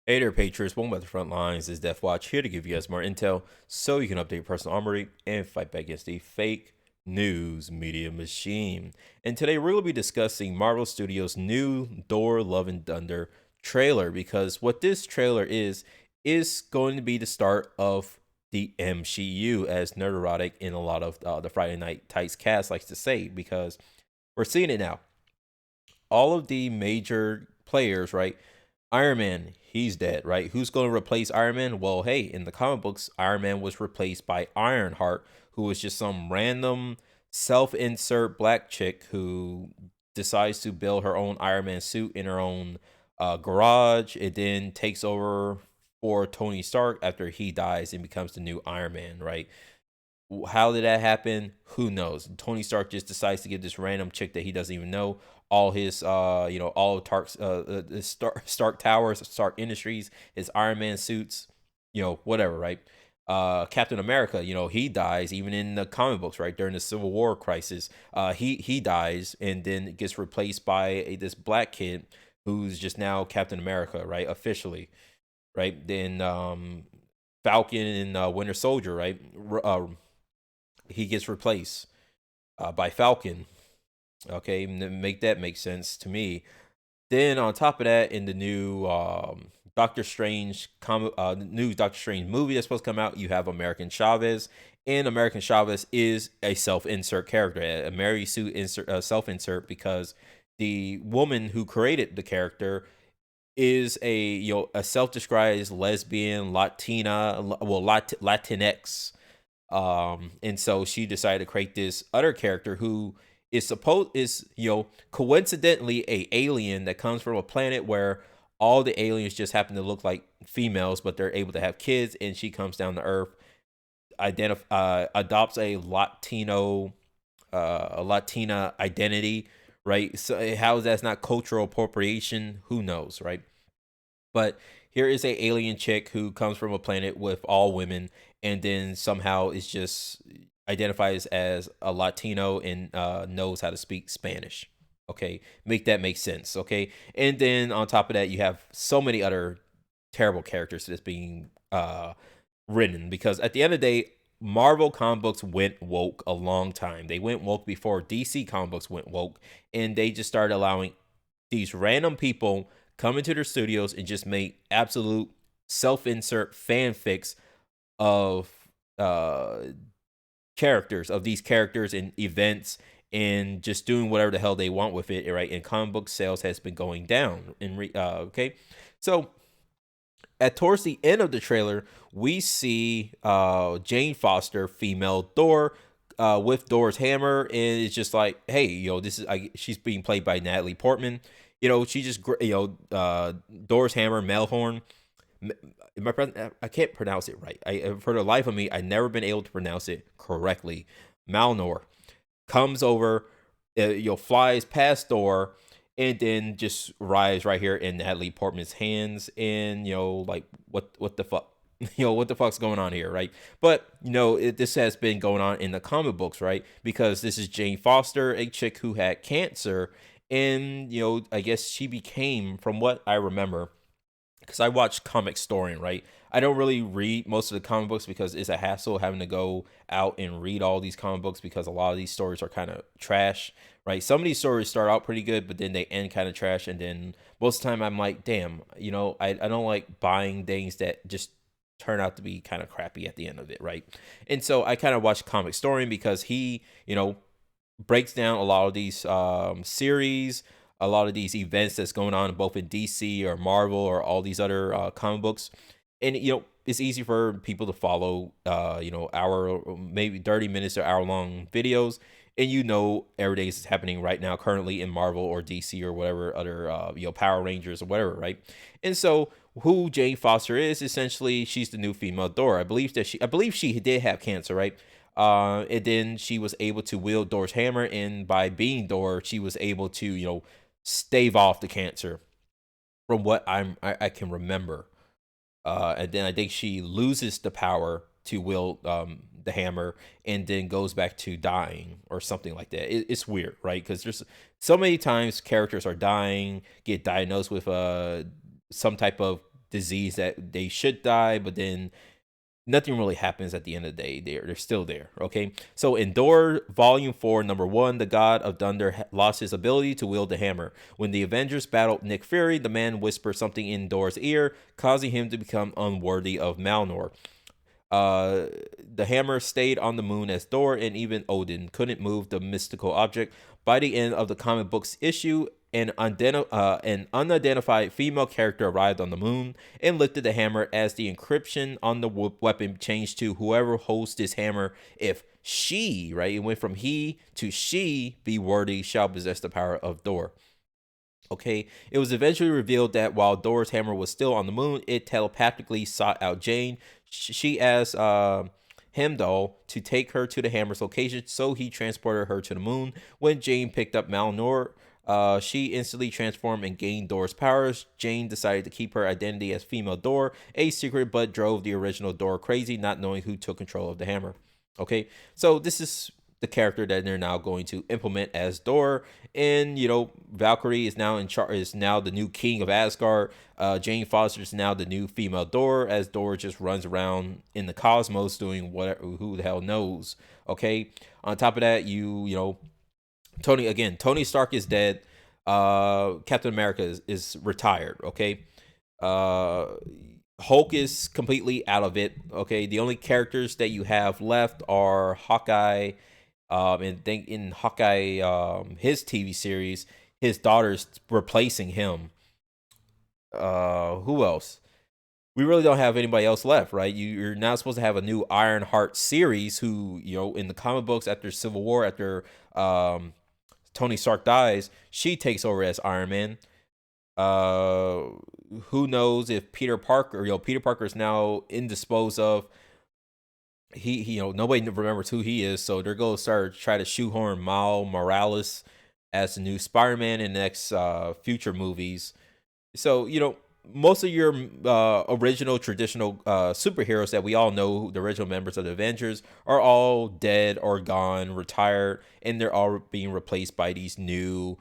Hey there, Patriots. Welcome back to the front lines. This is Death Watch here to give you guys more intel so you can update your personal armory and fight back against the fake news media machine. And today we're going to be discussing Marvel Studios' new Thor Love and Thunder trailer, because what this trailer is going to be the start of the MCU, as Nerderotic in a lot of the Friday Night Tights cast likes to say, because we're seeing it now. All of the major players, right? Iron Man, he's dead, right? Who's going to replace Iron Man? Well, hey, in the comic books, Iron Man was replaced by Ironheart, who was just some random self-insert black chick who decides to build her own Iron Man suit in her own garage. It then takes over for Tony Stark after he dies and becomes the new Iron Man, right? How did that happen? Who knows? Tony Stark just decides to give this random chick that he doesn't even know all his all of Stark Towers, Stark Industries, his Iron Man suits, whatever, right? Captain America, he dies even in the comic books, right? During the Civil War crisis, he dies and then gets replaced by this black kid who's just now Captain America, right? Officially, right? Then Falcon and Winter Soldier, right? He gets replaced by Falcon. Okay, make that make sense to me. Then on top of that, in the new Doctor Strange new Doctor Strange movie that's supposed to come out, you have American Chavez, and American Chavez is a self-insert character, a Mary Sue self-insert, because the woman who created the character is a self-described lesbian Latina, Latinx, and so she decided to create this other character who is coincidentally a alien that comes from a planet where all the aliens just happen to look like females, but they're able to have kids. And she comes down to Earth, adopts a Latina identity, right? So how is that not cultural appropriation? Who knows, right? But here is a alien chick who comes from a planet with all women, and then somehow is just identifies as a Latino and knows how to speak Spanish. Okay, make that make sense. Okay, and then on top of that, you have so many other terrible characters that's being written, because at the end of the day, Marvel comic books went woke a long time. They went woke before DC comic books went woke, and they just started allowing these random people come into their studios and just make absolute self-insert fanfics of uh characters, of these characters and events, and just doing whatever the hell they want with it, right? And comic book sales has been going down okay, so at towards the end of the trailer, we see Jane Foster, female Thor, with Thor's hammer, and it's just like, hey, this is she's being played by Natalie Portman. She just Thor's hammer, Melhorn. I can't pronounce it right. For the life of me, I've never been able to pronounce it correctly. Malnor comes over, flies past Thor, and then just arrives right here in Natalie Portman's hands, and like what the fuck, what the fuck's going on here, right? But this has been going on in the comic books, right? Because this is Jane Foster, a chick who had cancer, and I guess she became, from what I remember, because I watch Comic Historian, right? I don't really read most of the comic books because it's a hassle having to go out and read all these comic books, because a lot of these stories are kind of trash, right? Some of these stories start out pretty good, but then they end kind of trash. And then most of the time I'm like, damn, I don't like buying things that just turn out to be kind of crappy at the end of it, right? And so I kind of watch Comic Historian because he, breaks down a lot of these series, a lot of these events that's going on both in DC or Marvel or all these other comic books. And it's easy for people to follow hour, maybe 30 minutes or hour long videos, and everything is happening right now currently in Marvel or DC or whatever other Power Rangers or whatever, right? And so who Jane Foster is, essentially she's the new female Thor. I believe she did have cancer, right? And then she was able to wield Thor's hammer, and by being Thor, she was able to stave off the cancer, from what I can remember. And then I think she loses the power to wield the hammer, and then goes back to dying or something like that. It's weird, right? Because there's so many times characters are dying, get diagnosed with some type of disease that they should die, but then nothing really happens at the end of the day. They're still there. Okay, so in Thor Volume 4, Number 1, the God of Thunder lost his ability to wield the hammer. When the Avengers battled Nick Fury, the man whispered something in Thor's ear, causing him to become unworthy of Mjolnir. The hammer stayed on the moon as Thor and even Odin couldn't move the mystical object. By the end of the comic books issue, an unidentified female character arrived on the moon and lifted the hammer as the encryption on the weapon changed to whoever holds this hammer. If she, right, it went from he to she, be worthy, shall possess the power of Thor. Okay, it was eventually revealed that while Thor's hammer was still on the moon, it telepathically sought out Jane. She asked Heimdall to take her to the hammer's location, so he transported her to the moon. When Jane picked up Mjolnir, she instantly transformed and gained Thor's powers. Jane decided to keep her identity as female Thor a secret, but drove the original Thor crazy, not knowing who took control of the hammer. Okay, so this is the character that they're now going to implement as Thor, and Valkyrie is now in charge, is now the new king of Asgard. Jane Foster is now the new female Thor, as Thor just runs around in the cosmos doing whatever, who the hell knows. Okay, on top of that, Tony Stark is dead. Captain America is retired. Okay, Hulk is completely out of it. Okay, the only characters that you have left are Hawkeye. And think in Hawkeye, his TV series, his daughter's replacing him. Who else? We really don't have anybody else left, right? You're now supposed to have a new Ironheart series, who in the comic books after Civil War, after Tony Stark dies, she takes over as Iron Man. Who knows if Peter Parker is now indisposed of. He nobody remembers who he is, so they're going to try to shoehorn Miles Morales as the new Spider-Man in the next future movies. So most of your original traditional superheroes that we all know, the original members of the Avengers, are all dead or gone, retired, and they're all being replaced by these new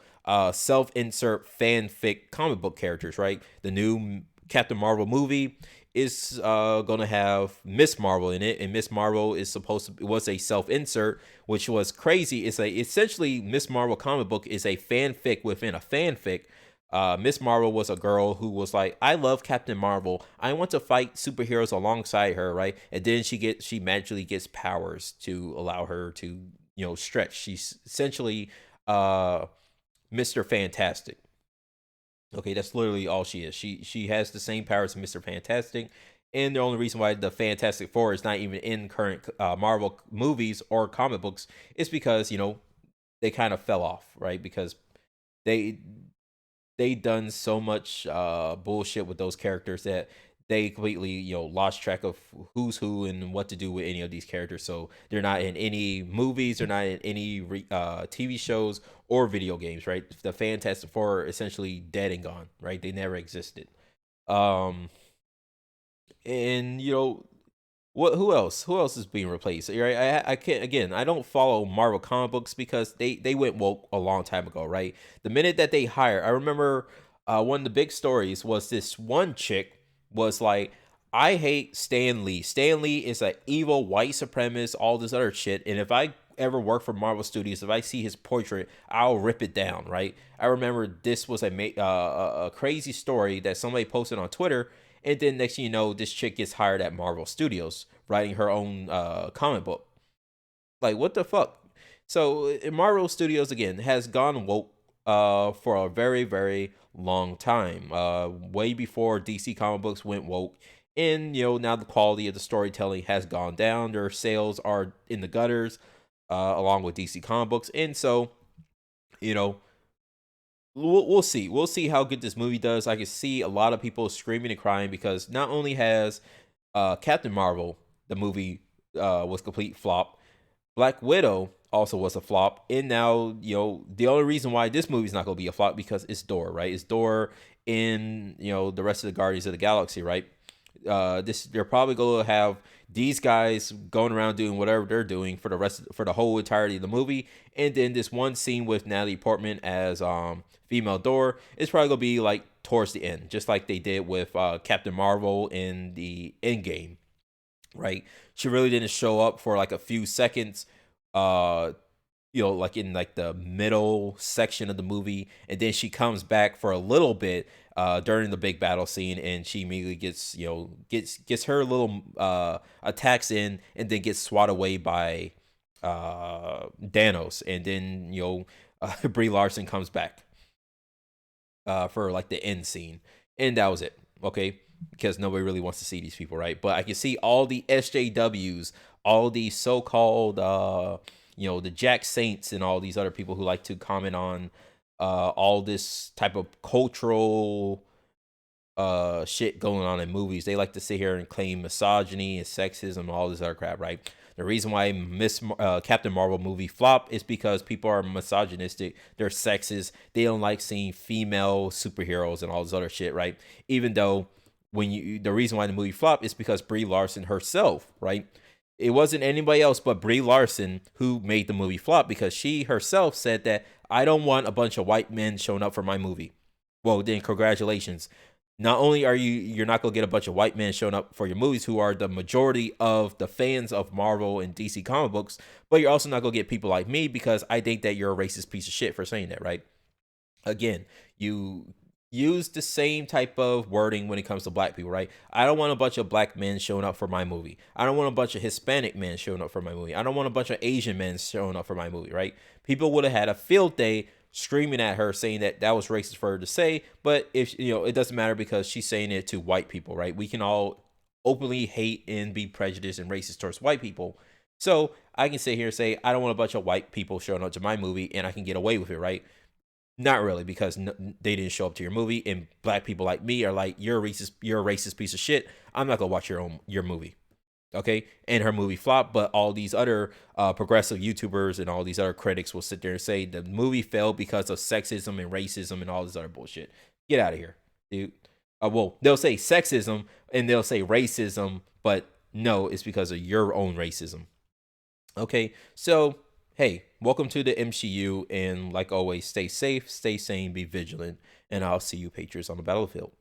self-insert fanfic comic book characters, right? The new Captain Marvel movie is gonna have Miss Marvel in it, and Miss Marvel was a self-insert, which was crazy. It's essentially Miss Marvel comic book is a fanfic within a fanfic. Miss Marvel was a girl who was like, I love Captain Marvel, I want to fight superheroes alongside her, right? And then she magically gets powers to allow her to stretch. She's essentially Mr. Fantastic. Okay, that's literally all she is. She has the same powers as Mr. Fantastic, and the only reason why the Fantastic Four is not even in current Marvel movies or comic books is because they kind of fell off, right? Because they done so much bullshit with those characters that they completely lost track of who's who and what to do with any of these characters. So they're not in any movies, they're not in any TV shows or video games, right? The Fantastic Four are essentially dead and gone, right? They never existed. And who else is being replaced, right? I can't, again, I don't follow Marvel comic books because they went woke a long time ago, right? The minute that they hire, I remember one of the big stories was this one chick was like, I hate Stan Lee. Stan Lee is an evil white supremacist, all this other shit. And if I ever work for Marvel Studios, if I see his portrait, I'll rip it down, right? I remember this was a crazy story that somebody posted on Twitter. And then next thing you know, this chick gets hired at Marvel Studios, writing her own comic book. Like, what the fuck? So Marvel Studios, again, has gone woke for a very, very long time, way before DC comic books went woke. And now the quality of the storytelling has gone down. Their sales are in the gutters, along with DC comic books. And so we'll see how good this movie does. I can see a lot of people screaming and crying because not only has Captain Marvel, the movie, was complete flop, Black Widow also was a flop, and now the only reason why this movie's not gonna be a flop because it's Thor, right? It's Thor in the rest of the Guardians of the Galaxy, right? They're probably gonna have these guys going around doing whatever they're doing for the whole entirety of the movie, and then this one scene with Natalie Portman as female Thor is probably gonna be like towards the end, just like they did with Captain Marvel in the Endgame, right? She really didn't show up for like a few seconds, uh, like in like the middle section of the movie, and then she comes back for a little bit during the big battle scene, and she immediately gets gets her little attacks in, and then gets swatted away by Thanos, and then Brie Larson comes back for like the end scene, and that was it. Okay, because nobody really wants to see these people, right? But I can see all the SJWs, all these so-called, the Jack Saints, and all these other people who like to comment on all this type of cultural shit going on in movies. They like to sit here and claim misogyny and sexism and all this other crap, right? The reason why Captain Marvel movie flop is because people are misogynistic, they're sexist, they don't like seeing female superheroes and all this other shit, right? Even though the reason why the movie flop is because Brie Larson herself, right? It wasn't anybody else but Brie Larson who made the movie flop, because she herself said that I don't want a bunch of white men showing up for my movie. Well, then congratulations. Not only are you're not gonna get a bunch of white men showing up for your movies who are the majority of the fans of Marvel and DC comic books, but you're also not gonna get people like me, because I think that you're a racist piece of shit for saying that, right? Again, you use the same type of wording when it comes to black people, right? I don't want a bunch of black men showing up for my movie. I don't want a bunch of Hispanic men showing up for my movie. I don't want a bunch of Asian men showing up for my movie, right? People would have had a field day screaming at her, saying that that was racist for her to say, but if it doesn't matter, because she's saying it to white people, right? We can all openly hate and be prejudiced and racist towards white people. So I can sit here and say I don't want a bunch of white people showing up to my movie, and I can get away with it, right? Not really, because they didn't show up to your movie, and black people like me are like, you're a racist piece of shit. I'm not gonna watch your movie. Okay, and her movie flopped, but all these other progressive YouTubers and all these other critics will sit there and say the movie failed because of sexism and racism and all this other bullshit. Get out of here, dude. Well, they'll say sexism and they'll say racism, but no, it's because of your own racism. Okay, so hey, welcome to the MCU, and like always, stay safe, stay sane, be vigilant, and I'll see you, Patriots, on the battlefield.